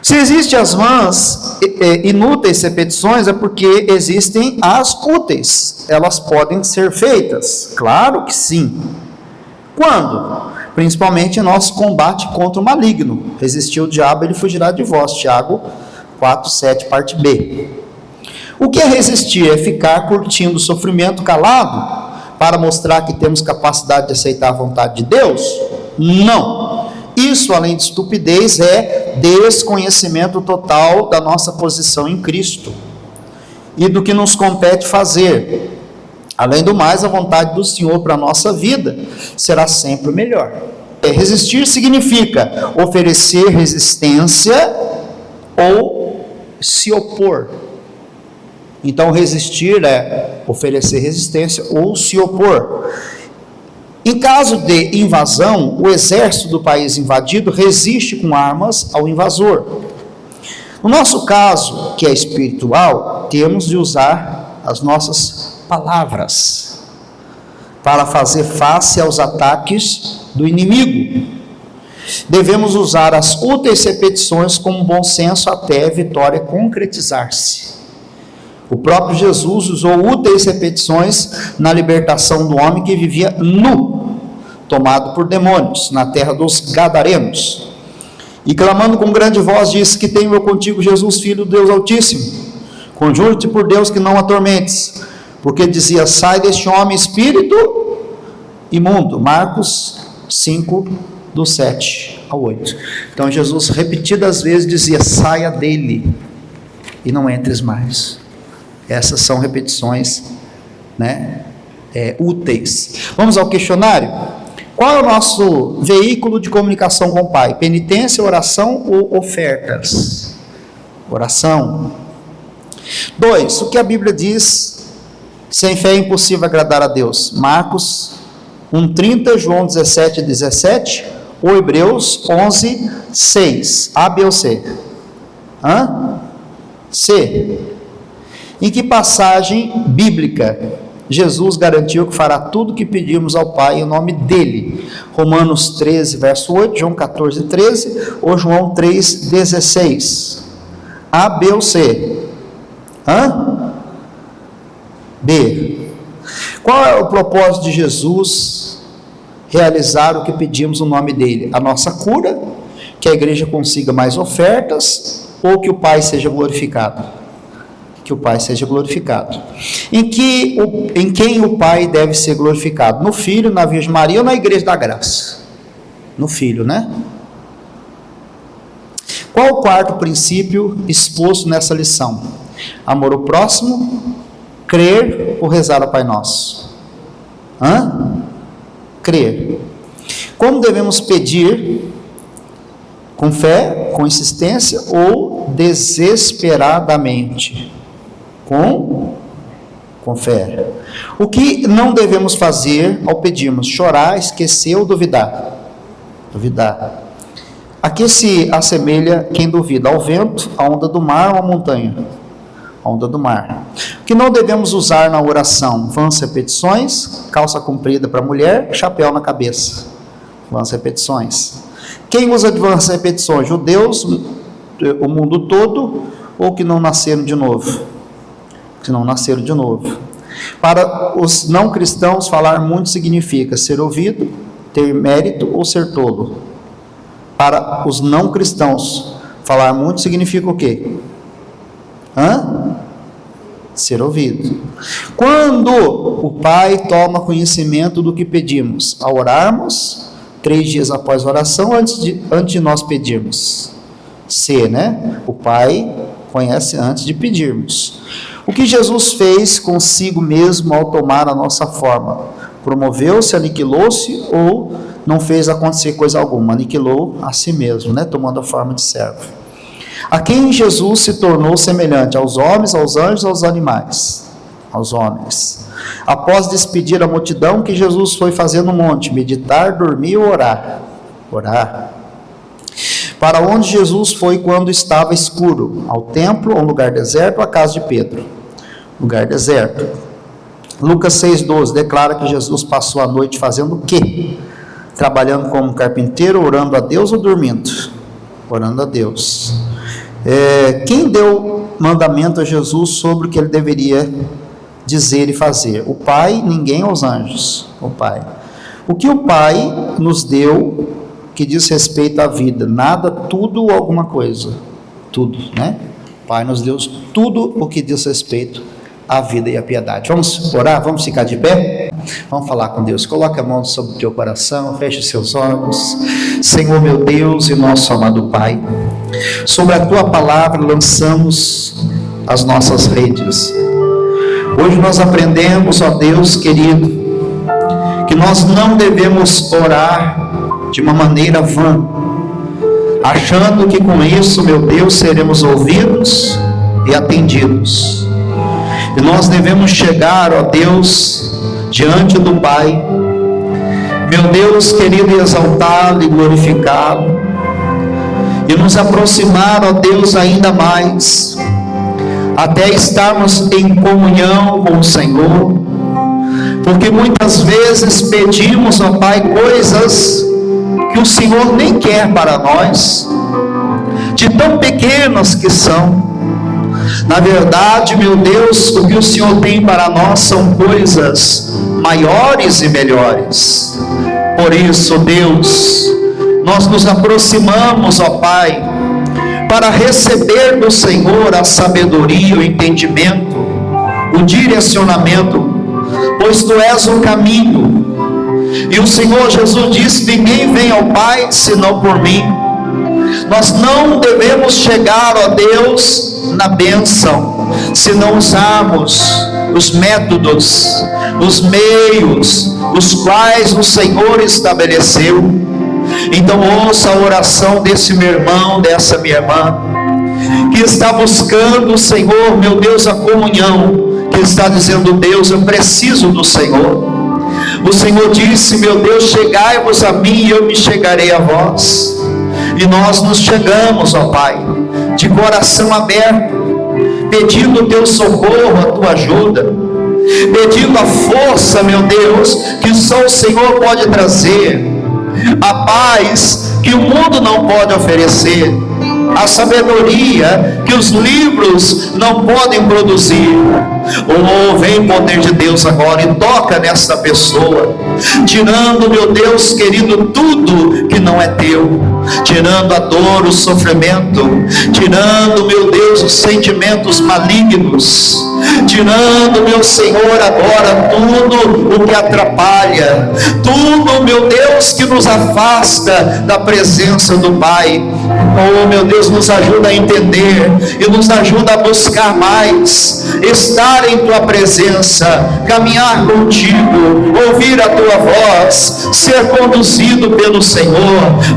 S1: Se existem as vãs, inúteis repetições, é porque existem as úteis. Elas podem ser feitas? Claro que sim. Quando? Principalmente em nosso combate contra o maligno. Resistir o diabo, ele fugirá de vós. Tiago 4, 7, parte B. O que é resistir? É ficar curtindo o sofrimento calado para mostrar que temos capacidade de aceitar a vontade de Deus? Não. Isso, além de estupidez, é desconhecimento total da nossa posição em Cristo e do que nos compete fazer. Além do mais, a vontade do Senhor para a nossa vida será sempre melhor. Resistir significa oferecer resistência ou se opor. Então, resistir é oferecer resistência ou se opor. Em caso de invasão, o exército do país invadido resiste com armas ao invasor. No nosso caso, que é espiritual, temos de usar as nossas palavras para fazer face aos ataques do inimigo. Devemos usar as úteis repetições com bom senso até a vitória concretizar-se. O próprio Jesus usou úteis repetições na libertação do homem que vivia nu, tomado por demônios, na terra dos Gadarenos. E clamando com grande voz, disse: que tenho eu contigo, Jesus, Filho do Deus Altíssimo. Conjuro-te por Deus que não atormentes. Porque dizia: sai deste homem, espírito imundo. Marcos 5, do 7 ao 8. Então Jesus repetidas vezes dizia: saia dele e não entres mais. Essas são repetições, úteis. Vamos ao questionário? Qual é o nosso veículo de comunicação com o Pai? Penitência, oração ou ofertas? Oração. 2. O que a Bíblia diz? Sem fé é impossível agradar a Deus. Marcos 1:30, João 17:17 ou Hebreus 11:6. A, B ou C? C. Em que passagem bíblica Jesus garantiu que fará tudo o que pedimos ao Pai em nome dele? Romanos 13, verso 8, João 14, 13 ou João 3, 16? A, B ou C? B. Qual é o propósito de Jesus realizar o que pedimos no nome dele? A nossa cura, que a igreja consiga mais ofertas ou que o Pai seja glorificado? Que o Pai seja glorificado. Em quem o Pai deve ser glorificado? No Filho, na Virgem Maria ou na Igreja da Graça? No Filho, né? Qual o quarto princípio exposto nessa lição? Amor ao próximo, crer ou rezar ao Pai Nosso? Crer. Como devemos pedir? Com fé, com insistência ou desesperadamente? Com fé. O que não devemos fazer ao pedirmos? Chorar, esquecer ou duvidar? Duvidar. A que se assemelha quem duvida? Ao vento, à onda do mar ou à montanha? A onda do mar. O que não devemos usar na oração? Vãs repetições, calça comprida para mulher, chapéu na cabeça. Vãs repetições. Quem usa de vãs repetições? Judeus, o mundo todo, ou que não nasceram de novo? Que não nasceram de novo. Para os não cristãos, falar muito significa ser ouvido, ter mérito ou ser tolo. Para os não cristãos, falar muito significa o quê? Ser ouvido. Quando o Pai toma conhecimento do que pedimos? Ao orarmos, 3 dias após a oração, antes de nós pedirmos. O Pai conhece antes de pedirmos. O que Jesus fez consigo mesmo ao tomar a nossa forma? Promoveu-se, aniquilou-se ou não fez acontecer coisa alguma? Aniquilou a si mesmo, tomando a forma de servo. A quem Jesus se tornou semelhante? Aos homens, aos anjos, aos animais? Aos homens. Após despedir a multidão, que Jesus foi fazer no monte? Meditar, dormir ou orar? Orar. Para onde Jesus foi quando estava escuro? Ao templo, a um lugar deserto, ou à casa de Pedro? Lugar deserto. Lucas 6,12 declara que Jesus passou a noite fazendo o quê? Trabalhando como carpinteiro, orando a Deus ou dormindo? Orando a Deus. Quem deu mandamento a Jesus sobre o que ele deveria dizer e fazer? O Pai, ninguém, aos anjos? O Pai. O que o Pai nos deu que diz respeito à vida? Nada, tudo ou alguma coisa? Tudo, O Pai nos deu tudo o que diz respeito à vida e à piedade. Vamos orar? Vamos ficar de pé? Vamos falar com Deus. Coloque a mão sobre o teu coração, feche os seus olhos. Senhor meu Deus e nosso amado Pai, sobre a tua palavra lançamos as nossas redes. Hoje nós aprendemos, ó Deus querido, que nós não devemos orar de uma maneira vã, achando que com isso, meu Deus, seremos ouvidos e atendidos. E nós devemos chegar, ó Deus, diante do Pai, meu Deus querido, e exaltá-lo e glorificá-lo, e nos aproximar, ó Deus, ainda mais, até estarmos em comunhão com o Senhor, porque muitas vezes pedimos, ó Pai, coisas que o Senhor nem quer para nós, de tão pequenas que são. Na verdade, meu Deus, o que o Senhor tem para nós são coisas maiores e melhores. Por isso, Deus, nós nos aproximamos, ó Pai, para receber do Senhor a sabedoria, o entendimento, o direcionamento, pois Tu és o caminho. E o Senhor Jesus disse: ninguém vem ao Pai senão por mim. Nós não devemos chegar, ó Deus, na bênção, se não usarmos os métodos, os meios, os quais o Senhor estabeleceu. Então ouça a oração desse meu irmão, dessa minha irmã, que está buscando o Senhor, meu Deus, a comunhão, que está dizendo: Deus, eu preciso do Senhor. O Senhor disse: meu Deus, chegai-vos a mim e eu me chegarei a vós. E nós nos chegamos, ó Pai, de coração aberto, pedindo o teu socorro, a tua ajuda, pedindo a força, meu Deus, que só o Senhor pode trazer, a paz que o mundo não pode oferecer, a sabedoria que os livros não podem produzir. Oh, vem poder de Deus agora e toca nesta pessoa. tirando, meu Deus querido, tudo que não é teu, tirando a dor, o sofrimento, tirando, meu Deus, os sentimentos malignos, tirando, meu Senhor, agora tudo o que atrapalha, tudo, meu Deus, que nos afasta da presença do Pai. Oh, meu Deus, nos ajuda a entender e nos ajuda a buscar mais, estar em tua presença, caminhar contigo, ouvir a tua voz, ser conduzido pelo Senhor.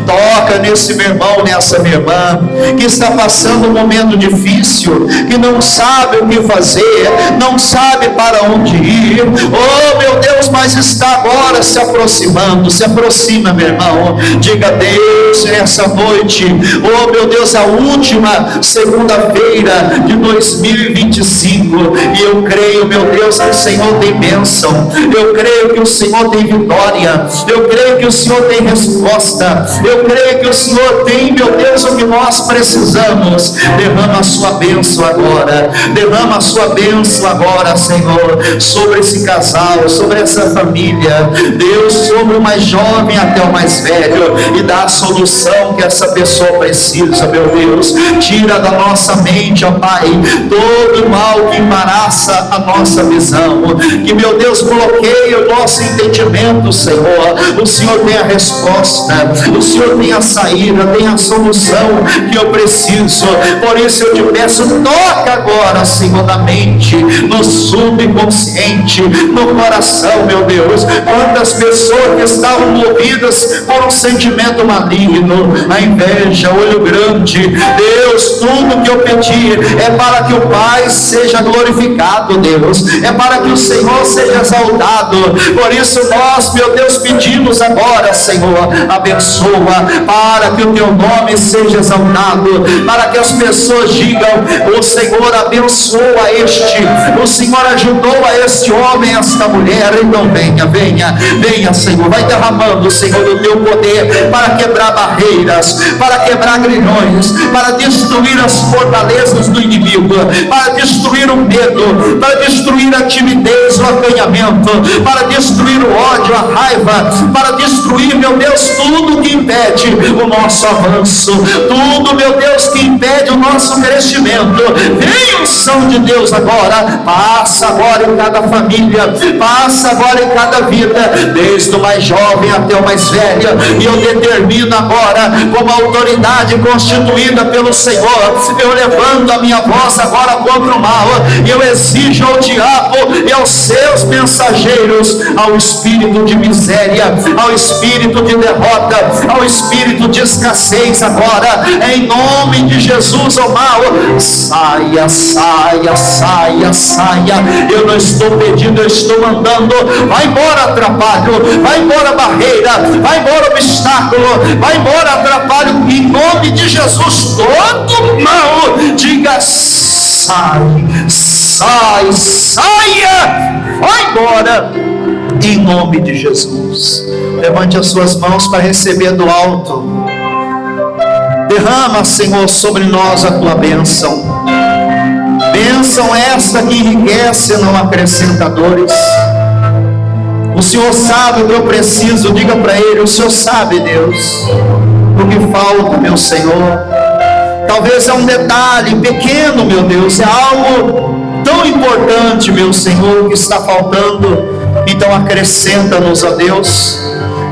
S1: Toca nesse meu irmão, nessa minha irmã, que está passando um momento difícil, que não sabe o que fazer, não sabe para onde ir. Oh, meu Deus, mas está agora se aproximando. Se aproxima, meu irmão. Diga: Deus, nessa noite, oh meu Deus, a última segunda-feira de 2025, e eu creio, meu Deus, que o Senhor tem bênção, eu creio que o Senhor tem vitória, eu creio que o Senhor tem resposta, eu creio que o Senhor tem, meu Deus, o que nós precisamos. Derrama a sua bênção agora, derrama a sua bênção agora, Senhor, sobre esse casal, sobre essa família, Deus, sobre o mais jovem até o mais velho, e dá a solução que essa pessoa precisa, meu Deus. Tira da nossa mente, ó Pai, todo o mal que embaraça a nossa visão, que, meu Deus, bloqueia o nosso entendimento, Senhor. O Senhor tem a resposta, o Senhor tem a saída, tem a solução que eu preciso. Por isso eu te peço, toca agora, Senhor, na mente, no subconsciente, no coração, meu Deus. Quantas pessoas que estavam movidas por um sentimento maligno, a inveja, o olho grande, Deus, tudo que eu pedi é para que o Pai seja glorificado, Deus, é para que o Senhor seja exaltado. Por isso nós, meu Deus, pedimos agora, Senhor, abençoa, para que o teu nome seja exaltado, para que as pessoas digam: o Senhor abençoa este, o Senhor ajudou a este homem, a esta mulher. Então venha, venha, venha, Senhor, vai derramando, Senhor, o teu poder para quebrar barreiras, para quebrar grilhões, para destruir as fortalezas do inimigo, para destruir o medo, para destruir a timidez, o acanhamento, para destruir o ódio, a raiva, para destruir, meu Deus, tudo que impede o nosso avanço, tudo, meu Deus, que impede o nosso crescimento. Vem unção de Deus agora, passa agora em cada família, passa agora em cada vida, desde o mais jovem até o mais velho, e eu determino agora, como autoridade constituída pelo Senhor, eu levanto a minha voz agora contra o mal, e eu exijo ao diabo e aos seus mensageiros, ao espírito de miséria, ao espírito de derrota, ao espírito de escassez agora, em nome de Jesus, o mal, saia, saia, saia, saia. Eu não estou pedindo, eu estou mandando. Vai embora atrapalho, vai embora barreira, vai embora obstáculo, vai embora atrapalho, em nome de Jesus. Todo mal, diga: sai, sai, saia, vai embora, em nome de Jesus. Levante as suas mãos para receber do alto. Derrama, Senhor, sobre nós a tua bênção. Bênção esta que enriquece, não acrescenta dores. O Senhor sabe o que eu preciso. Diga para Ele: o Senhor sabe, Deus, o que falta, meu Senhor. Talvez é um detalhe pequeno, meu Deus, é algo tão importante, meu Senhor, que está faltando. Então acrescenta-nos, ó Deus,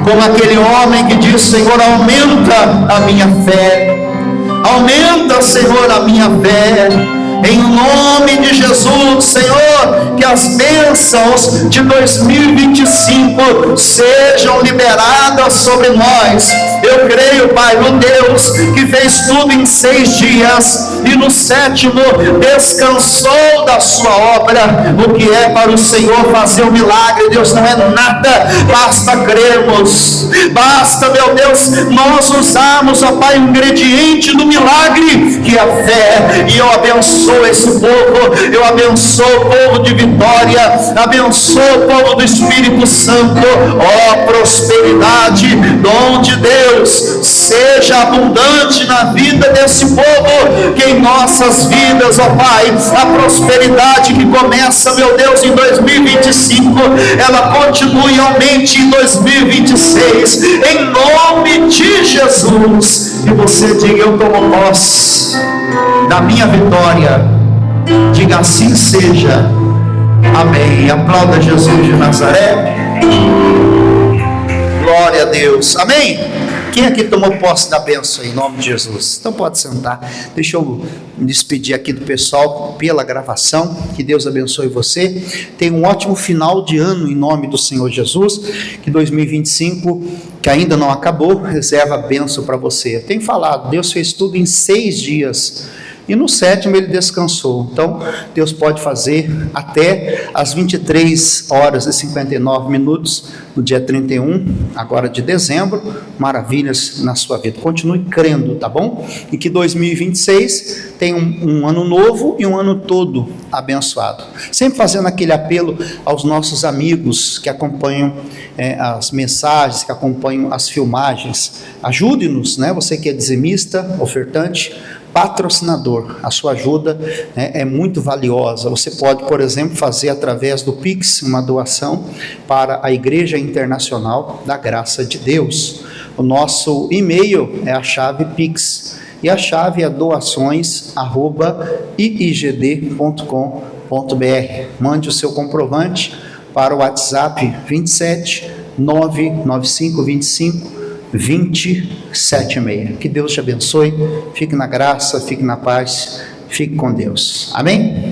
S1: como aquele homem que diz: Senhor, aumenta a minha fé, aumenta, Senhor, a minha fé, em nome de Jesus. Senhor, que as bênçãos de 2025 sejam liberadas sobre nós. Eu creio, Pai, no Deus que fez tudo em 6 dias e no 7º descansou da sua obra. O que é para o Senhor fazer um milagre, Deus, não é nada, basta crermos, basta, meu Deus, nós usarmos, ó Pai, o ingrediente do milagre, que a fé, e eu abençoo esse povo, eu abençoo o povo de Vitória, abençoo o povo do Espírito Santo, ó prosperidade, dom de Deus, seja abundante na vida desse povo, que em nossas vidas, ó Pai, a prosperidade que começa, meu Deus, em 2025, ela continue e aumente em 2026, em nome de Jesus. E você diga: eu tomo posse da minha vitória. Diga: assim seja. Amém. Aplauda Jesus de Nazaré. Glória a Deus. Amém. Quem aqui tomou posse da bênção em nome de Jesus? Então pode sentar. Deixa eu me despedir aqui do pessoal pela gravação. Que Deus abençoe você. Tenha um ótimo final de ano em nome do Senhor Jesus. Que 2025, que ainda não acabou, reserva a bênção para você. Eu tenho falado, Deus fez tudo em 6 dias. E no 7º ele descansou. Então, Deus pode fazer até as 23h59 no dia 31, agora de dezembro, maravilhas na sua vida. Continue crendo, tá bom? E que 2026 tenha um ano novo e um ano todo abençoado. Sempre fazendo aquele apelo aos nossos amigos que acompanham as mensagens, que acompanham as filmagens. Ajude-nos, né? Você que é dizimista, ofertante, patrocinador, a sua ajuda é muito valiosa. Você pode, por exemplo, fazer através do Pix uma doação para a Igreja Internacional da Graça de Deus. O nosso e-mail é a chave Pix e a chave é doações@iigd.com.br. Mande o seu comprovante para o WhatsApp 27 995 25 276. Que Deus te abençoe, fique na graça, fique na paz, fique com Deus. Amém?